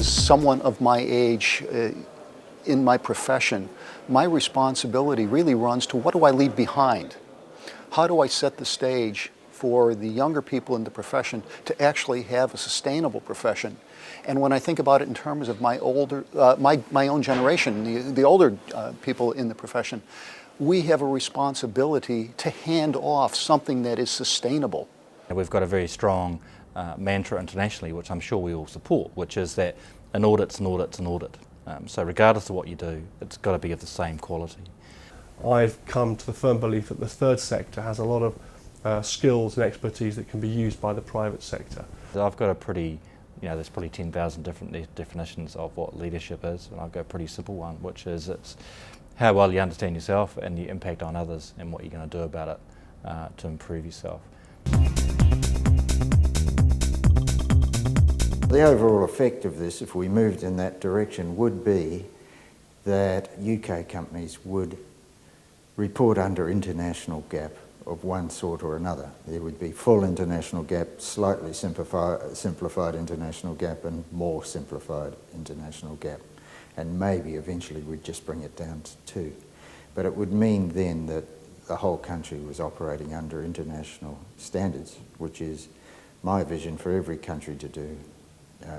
As someone of my age in my profession, my responsibility really runs to what do I leave behind? How do I set the stage for the younger people in the profession to actually have a sustainable profession? And when I think about it in terms of my own generation, the older people in the profession, we have a responsibility to hand off something that is sustainable. We've got a very strong mantra internationally, which I'm sure we all support, which is that an audit's an audit's an audit. So regardless of what you do, it's got to be of the same quality. I've come to the firm belief that the third sector has a lot of skills and expertise that can be used by the private sector. I've got a pretty, there's probably 10,000 different definitions of what leadership is, and I've got a pretty simple one, which is it's how well you understand yourself and the impact on others and what you're going to do about it to improve yourself. The overall effect of this, if we moved in that direction, would be that UK companies would report under international GAAP of one sort or another. There would be full international GAAP, slightly simplified international GAAP, and more simplified international GAAP. And maybe eventually we'd just bring it down to two. But it would mean then that the whole country was operating under international standards, which is my vision for every country to do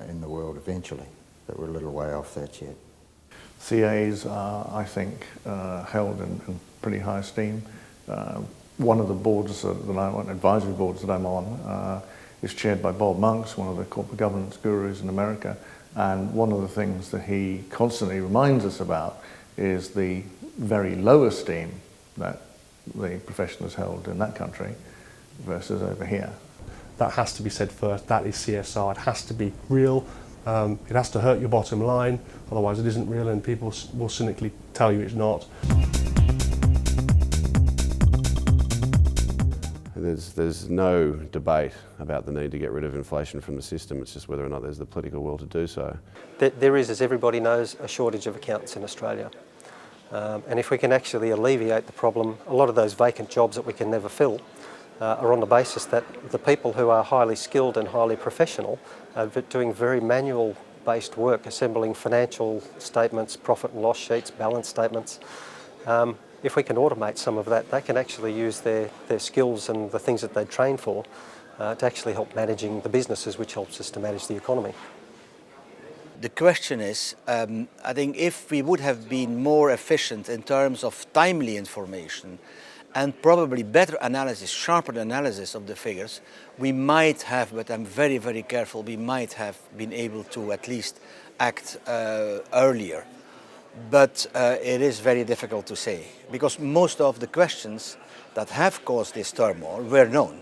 in the world eventually, but we're a little way off that yet. CAs are, I think, held in pretty high esteem. One of the boards advisory boards that I'm on is chaired by Bob Monks, one of the corporate governance gurus in America, and one of the things that he constantly reminds us about is the very low esteem that the profession is held in that country versus over here. That has to be said first. That is CSR. It has to be real. It has to hurt your bottom line, otherwise it isn't real and people will cynically tell you it's not. There's no debate about the need to get rid of inflation from the system. It's just whether or not there's the political will to do so. There is, as everybody knows, a shortage of accountants in Australia. And if we can actually alleviate the problem, a lot of those vacant jobs that we can never fill are on the basis that the people who are highly skilled and highly professional are doing very manual-based work, assembling financial statements, profit and loss sheets, balance statements. If we can automate some of that, they can actually use their skills and the things that they train for to actually help managing the businesses, which helps us to manage the economy. The question is, I think if we would have been more efficient in terms of timely information and probably better analysis, sharper analysis of the figures, we might have, but I'm very, very careful, we might have been able to at least act earlier. But it is very difficult to say, because most of the questions that have caused this turmoil were known.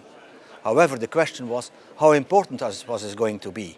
However, the question was, how important was this going to be?